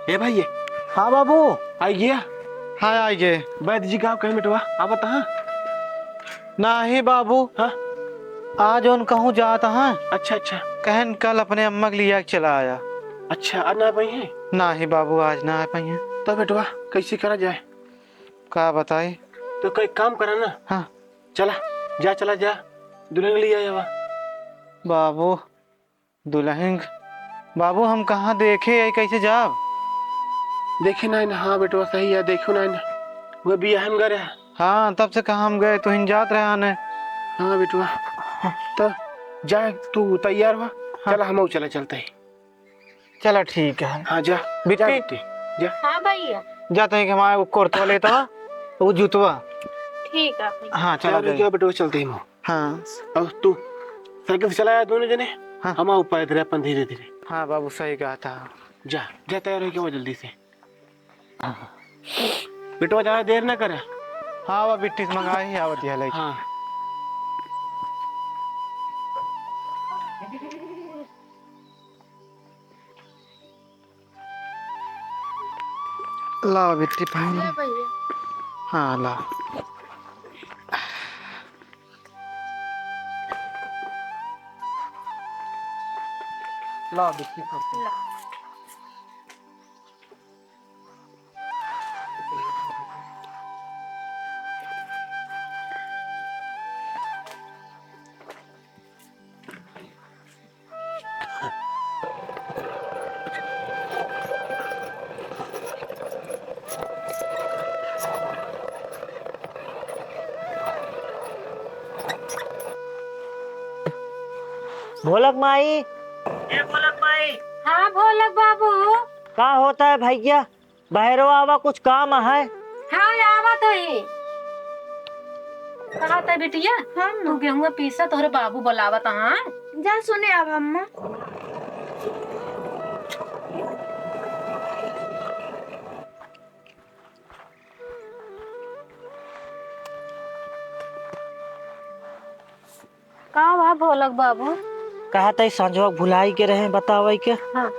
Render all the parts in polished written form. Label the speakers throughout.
Speaker 1: ए भाई ये
Speaker 2: हाँ बाबू।
Speaker 1: आई गया।
Speaker 2: हाँ आइए।
Speaker 1: बैद जी गाँव कहीं मिटवा आप बता।
Speaker 2: नहीं बाबू,
Speaker 1: हाँ
Speaker 2: आज उन कहूँ जाता है।
Speaker 1: अच्छा अच्छा
Speaker 2: कहन कल अपने अम्मा के लिया के चला आया।
Speaker 1: अच्छा अन्ना भाई है
Speaker 2: नहीं बाबू, आज ना आ पाई है।
Speaker 1: तो बेटवा कैसे करा जाए।
Speaker 2: का बताई।
Speaker 1: तो कोई काम करा ना।
Speaker 2: हाँ
Speaker 1: चला जा दुल्हन ले आया।
Speaker 2: बाबू, दुल्हन बाबू हम कहाँ देखे है, कैसे जाब।
Speaker 1: देखे ना हाँ बेटवा सही है देखो ना वो भी अहम घर है।
Speaker 2: हाँ तब से कहाँ हम गए, तो हिन जात रहे आने।
Speaker 1: हाँ बेटवा तो जा तू तैयार हुआ।
Speaker 2: हाँ।
Speaker 1: चला हम चला चलते हैं।
Speaker 2: चला ठीक है।
Speaker 1: हाँ जा
Speaker 2: बिट्टी।
Speaker 1: जा बिट्टी जा।
Speaker 3: हाँ भैया
Speaker 2: जाते हैं कि हमारे कुर्तवा लेता वो जूतवा।
Speaker 3: ठीक है भैया।
Speaker 2: हाँ चला जाए।
Speaker 1: क्या बेटवा चलते हैं।
Speaker 2: हाँ
Speaker 1: अब तू साइकिल से चलाया दोनों जने।
Speaker 2: हाँ।
Speaker 1: हम ऊपर इधर अपन धीरे धीरे।
Speaker 2: हाँ बाबू सही कहा था।
Speaker 1: जा जा तैयार हो क्या जल्दी से। बेटवा ज्यादा देर ना करे।
Speaker 2: हाँ वह बिट्टी से मंगाई ही आवती है लाइक।
Speaker 1: हाँ
Speaker 2: ला बिट्टी पहन।
Speaker 3: हाँ भैया।
Speaker 2: हाँ ला। ला बिट्टी पहन।
Speaker 3: ला।
Speaker 4: भोलक माई।
Speaker 3: भोलक भाई। हाँ भोलक बाबू।
Speaker 4: का होता है भैया, बहरो आवा कुछ काम है।
Speaker 3: हाँ आवत है। कहा था बिटिया तू गेहूं पीसा तोहरे बाबू बुलावत। हाँ
Speaker 5: जा सुने अब अम्मा।
Speaker 3: का बा भोलक बाबू।
Speaker 4: कहा था संजोग भुलाई के रहे बतावे के।
Speaker 3: हाँ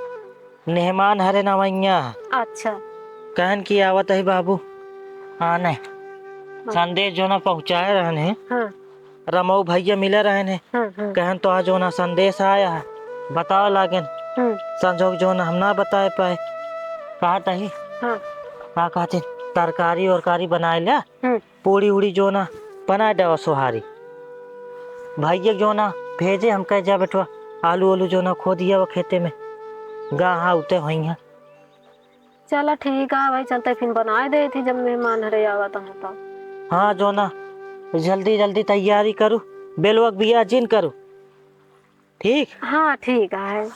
Speaker 4: मेहमान हरे नवैया
Speaker 3: अच्छा।
Speaker 4: कहन की आवत है बाबू। हाँ नहीं संदेश जो ना पहुँचाए रहने।
Speaker 3: हाँ
Speaker 4: रमऊ भैया मिले रहने।
Speaker 3: हाँ हाँ
Speaker 4: कहन तो आज जो ना संदेश आया है बताओ लागन। संजोग जो ना हम ना बताए पाए। कहा था ही
Speaker 3: हाँ
Speaker 4: का कहते तरकारी वरकारी बनाए ला। पूड़ी उड़ी जो ना बना दे सुहारी। भैया जो ना भेजे हम कह जा बेटवा आलू आलू जो ना खो दिया वो खेते में गा हाँ उते हुई हैं।
Speaker 3: चला ठीक है भाई चलते फिर बनाए दे थी जब मेहमान हरे आवत है तो।
Speaker 4: हाँ जो ना जल्दी जल्दी तैयारी करूँ बेलवक बिया जिन करूँ। ठीक।
Speaker 3: हाँ ठीक है।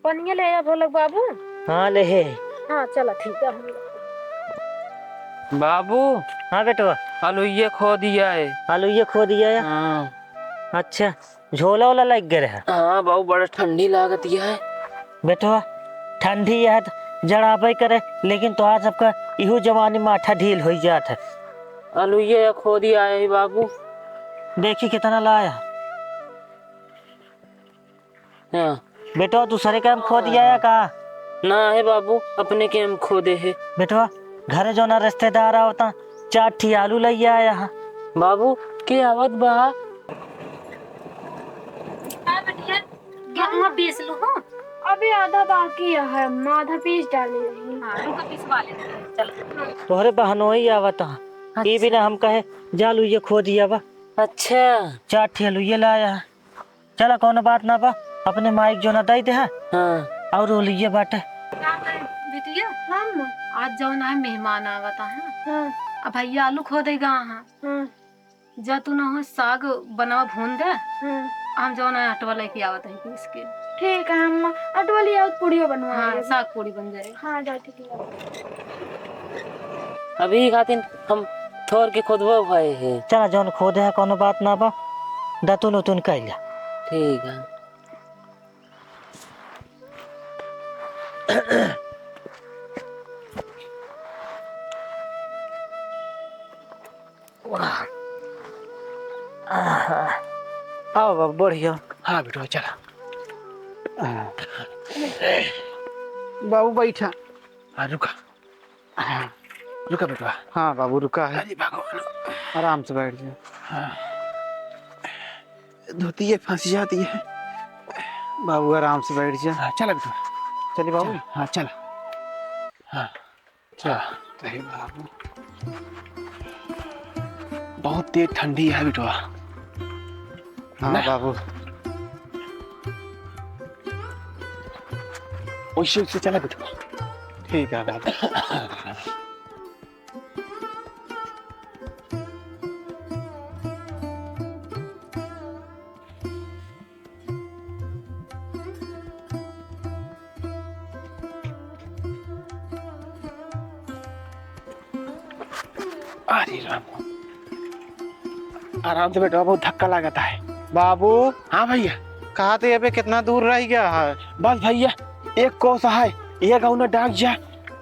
Speaker 3: पनिया ले आ भोलक बाबू।
Speaker 4: हाँ ले है।
Speaker 3: हाँ चला ठीक है।
Speaker 6: बाबू
Speaker 4: हाँ बेटवा
Speaker 6: आलू ये खो दिया है।
Speaker 4: आलू ये खो दिया या।
Speaker 6: हाँ
Speaker 4: अच्छा झोला वोला लग गए है।
Speaker 6: हाँ बाबू बड़ा ठंडी लागत है।
Speaker 4: बेटवा ठंडी है तो जड़ाबे करे लेकिन तो आज सबका इहू जवानी माठा ढील हो जात है।
Speaker 6: आलू ये खो दिया है बाबू।
Speaker 4: देखी कितना लाया।
Speaker 6: हाँ
Speaker 4: बेटवा दूसरे काम खो दिया या का।
Speaker 6: ना है बाबू अपने के हम खो दे है।
Speaker 4: बेटवा घर जो ना रिश्तेदार आवता 4 ठी आलू लई आया है।
Speaker 6: बाबू के आवत बा।
Speaker 3: हाँ बिटिया गेहूं पीस लूं। हाँ
Speaker 5: अभी आधा बाकी है अम्मा, आधा पीस डाली रही।
Speaker 3: हाँ रुको पिसवा ले। चल
Speaker 4: तोहरे बहनोई आवता ये भी ना हम कहे जालू ये खो दिया बा।
Speaker 6: अच्छा
Speaker 4: 4 ठी आलू ये लाया है। चला कौन बात ना बा अपने माइक जो ना दई दे है
Speaker 6: हाँ
Speaker 4: और वो लिए बाटे।
Speaker 3: क्या करें बिटिया।
Speaker 5: हाँ अम्मा।
Speaker 3: आज जाओ ना मेहमान आवता है।
Speaker 5: हाँ
Speaker 3: अब भैया आलू खो देगा। हाँ
Speaker 5: हाँ
Speaker 3: जा तू ना हो साग बनावा भून दे।
Speaker 5: हाँ
Speaker 3: हम जाओ ना आटवा लेके आवत है पीस के।
Speaker 5: ठीक है अम्मा। अटवाली और पूड़ियों बनवा।
Speaker 3: हाँ साग पूरी बन जाएगी।
Speaker 5: हाँ जा ठीक है।
Speaker 6: अभी खातिर हम थोर के खोदबो भाई है।
Speaker 4: चला जौन खो दे है कौन बात ना बा दतुन उतुन कैला।
Speaker 6: ठीक है।
Speaker 2: आओ बाबू बढ़िया।
Speaker 1: हाँ बेटवा चला।
Speaker 2: बाबू बैठा।
Speaker 1: रुका। रुका बेटवा।
Speaker 2: हाँ बाबू रुका है,
Speaker 1: अरे भगवान।
Speaker 2: आराम से बैठ जाओ।
Speaker 1: हाँ। धोती है फंस जाती है।
Speaker 2: बाबू आराम से बैठ जा।
Speaker 1: हाँ, चला बेटवा।
Speaker 2: चलिए बाबू।
Speaker 1: हाँ चला। हाँ
Speaker 2: चल।
Speaker 1: सही बाबू। बहुत तेज ठंडी है बेटवा।
Speaker 2: हाँ
Speaker 1: ना?
Speaker 2: बाबू।
Speaker 1: वैसे वैसे चला बेटवा।
Speaker 2: ठीक है बाबू।
Speaker 1: अरे राम। आराम से बेटवा, बहुत धक्का लगता है।
Speaker 2: बाबू
Speaker 1: हाँ भैया।
Speaker 2: कहा थे अबे कितना दूर रह गया है?
Speaker 1: बस भैया एक कोस है, ये गाँव ना डाक जा,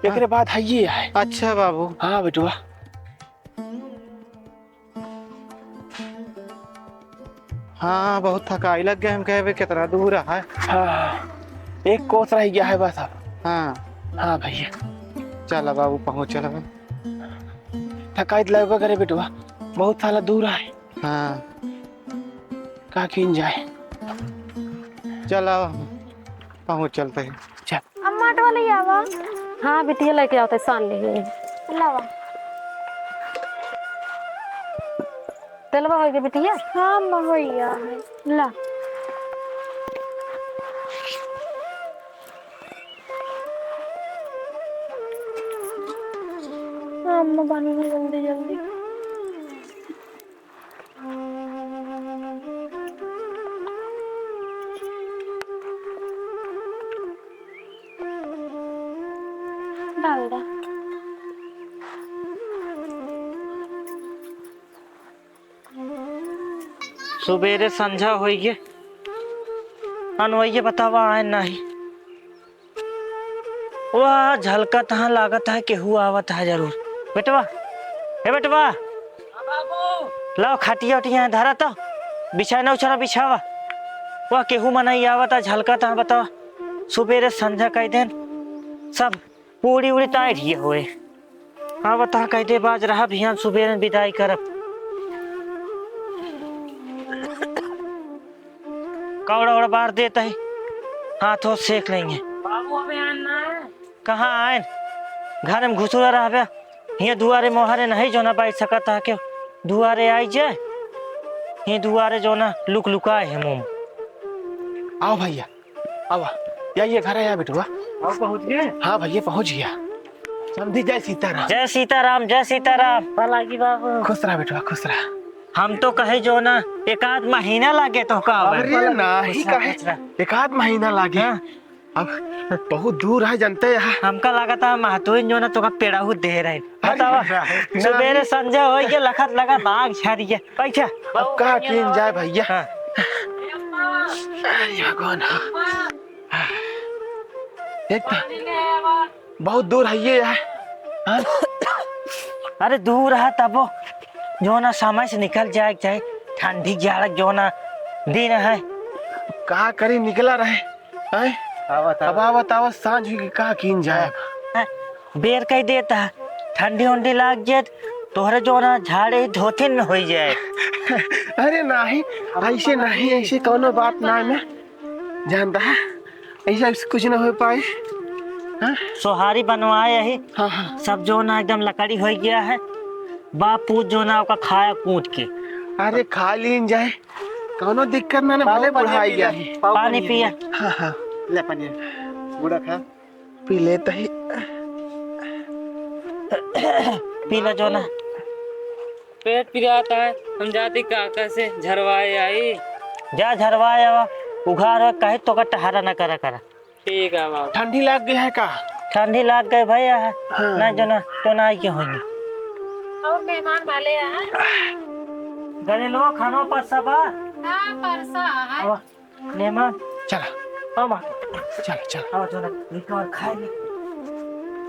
Speaker 1: एक बाद है ये है।
Speaker 2: अच्छा बाबू।
Speaker 1: हाँ बेटवा।
Speaker 2: हाँ बहुत थकाई लग गया, हम कहे अबे कितना दूर है।
Speaker 1: हाँ एक कोस रह गया है बस अब।
Speaker 2: हाँ
Speaker 1: हाँ भैया।
Speaker 2: चला बाबू पहुँच चला।
Speaker 1: थकाई लगवा करे बेटवा, बहुत साला दूर है।
Speaker 2: हाँ
Speaker 1: का खींच जाए।
Speaker 2: चला पहुँच चलते हैं।
Speaker 1: चल।
Speaker 5: अम्मा वाले आवा
Speaker 3: हाँ बिटिया लेके आओ सान ले
Speaker 5: लावा।
Speaker 3: तेलवा हो गया बिटिया।
Speaker 5: हाँ अम्मा भैया है ला। हाँ अम्मा पानी में जल्दी जल्दी। डाल दा।
Speaker 4: सुबेरे संझा हो गए, अनवैये बतावा आए नहीं। वाह झलका तहाँ लागत है केहू आवत है जरूर। बेटवा हे बेटवा, लाओ खटिया उटिया धरा तो बिछाना उछाना बिछावा। वाह केहू मनाई आवत है, झलका तहाँ बतावा। सुबेरे संझा कह देन सब पूरी उड़ी ताई रही हुए। हाँ बता कह दे बाज रहा भियान सुबेरे विदाई करब। कौड़ा उड़ा बार देता है, हाथों सेक लेंगे। बाबू अबे आना है। कहाँ आए? घर में घुसुरा रहा। ये दुआरे मोहरे नहीं जो ना बैठ सकता है, क्यों दुआरे आई जाए। ये दुआरे जो ना लुक लुकाए है मुंह।
Speaker 1: आओ भैया आओ। ये घर आया बेटवा।
Speaker 2: आप पहुँच गए?
Speaker 1: हाँ भैया पहुंच गया। समझी जय सीताराम।
Speaker 4: जय सीताराम जय सीताराम। पलागी बाबू
Speaker 1: खुश रहा बेटवा खुश रहा।
Speaker 4: हम तो कहे जो ना एक आध महीना लागे तो का
Speaker 1: अरे नहीं कहे एक आध महीना लागे। अब बहुत दूर है जनते यहाँ।
Speaker 4: हमका लगा था महतोइन जो ना तो का पेड़ा हु दे रहे। बतावा सुबेरे संजय हो गया लखत लगा नाग छाड़िए पैसा।
Speaker 1: अब कहा किन जाए भैया।
Speaker 4: हाँ।
Speaker 1: अरे भगवान। एक बहुत दूर है ये है। हाँ?
Speaker 4: अरे दूर है तब जो ना समय से निकल जाए चाहे ठंडी जाड़ जो ना दिन है।
Speaker 1: कहा करी निकला रहे हैं? अब आवत आवत सांझ हुई कहा किन जाए।
Speaker 4: बेर कह देता है ठंडी उंडी लाग जाए तोहरे जो ना झाड़े धोथिन में हो जाए।
Speaker 1: अरे नहीं ऐसे नहीं, ऐसे कोनो बात ना मैं जानता है। ऐसा कुछ ना हो पाए। हाँ?
Speaker 4: सोहारी बनवाए है।
Speaker 1: हाँ हाँ।
Speaker 4: सब जो ना एकदम लकड़ी हो गया है। बापू जो ना का खाया कूट के।
Speaker 1: अरे खा लीन जाए कोनो दिक्कत ना भले बढ़ाई गया है।
Speaker 4: पानी पिया।
Speaker 1: हाँ हाँ
Speaker 2: ले पानी गुड़ा खा
Speaker 1: पी लेता ही।
Speaker 4: पीला जो ना
Speaker 6: पेट पिराता है, हम जाती काका से झरवाए आई।
Speaker 4: जा झरवाए आवा उघार कहे तो का टहरा न करा करा।
Speaker 6: ठीक है बाबू।
Speaker 1: ठंडी लग गई है का?
Speaker 4: ठंडी लाग गए भैया है।
Speaker 1: हाँ।
Speaker 4: ना जो ना तो ना के होंगे।
Speaker 5: और मेहमान वाले हैं।
Speaker 4: गले लो खानो पर सब
Speaker 5: हाँ परसा है।
Speaker 4: मेहमान
Speaker 1: चला
Speaker 4: आओ मां
Speaker 1: चला चला।
Speaker 4: आओ जो ना निकाल खाए ले।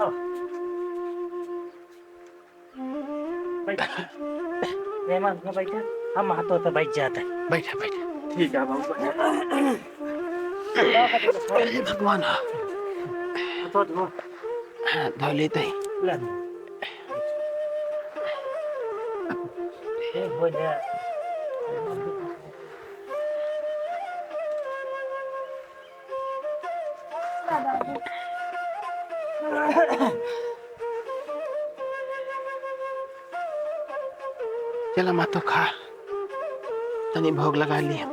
Speaker 4: आओ मेहमान को बैठा हम हाथों से बैठ जाते हैं।
Speaker 1: बैठा बैठा।
Speaker 2: ठीक है बाबू।
Speaker 1: अरे भगवान।
Speaker 4: हाथों धो
Speaker 1: हाँ धो लेते ही।
Speaker 4: हो जाए।
Speaker 1: चला माँ तो खा, तनी भोग लगा लिए।